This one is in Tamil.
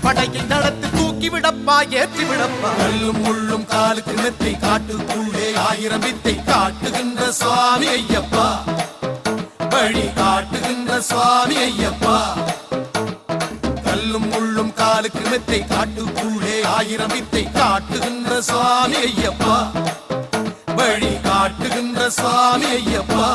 படையை நடத்து தூக்கி விடப்பா ஏற்றி விடப்பா கல்லும் முள்ளும் காலுக்கு மெத்தை காட்டுக்குள்ளே ஆயிரம் வித்தை காட்டுகின்ற சுவாமி ஐயப்பா வழி காட்டுகின்ற சுவாமி ஐயப்பா கல்லும் முள்ளும் காலுக்கு மெத்தை காட்டுக்குள்ளே ஆயிரம் வித்தை காட்டுகின்ற சுவாமி ஐயப்பா வழி காட்டுகின்ற சுவாமி ஐயப்பா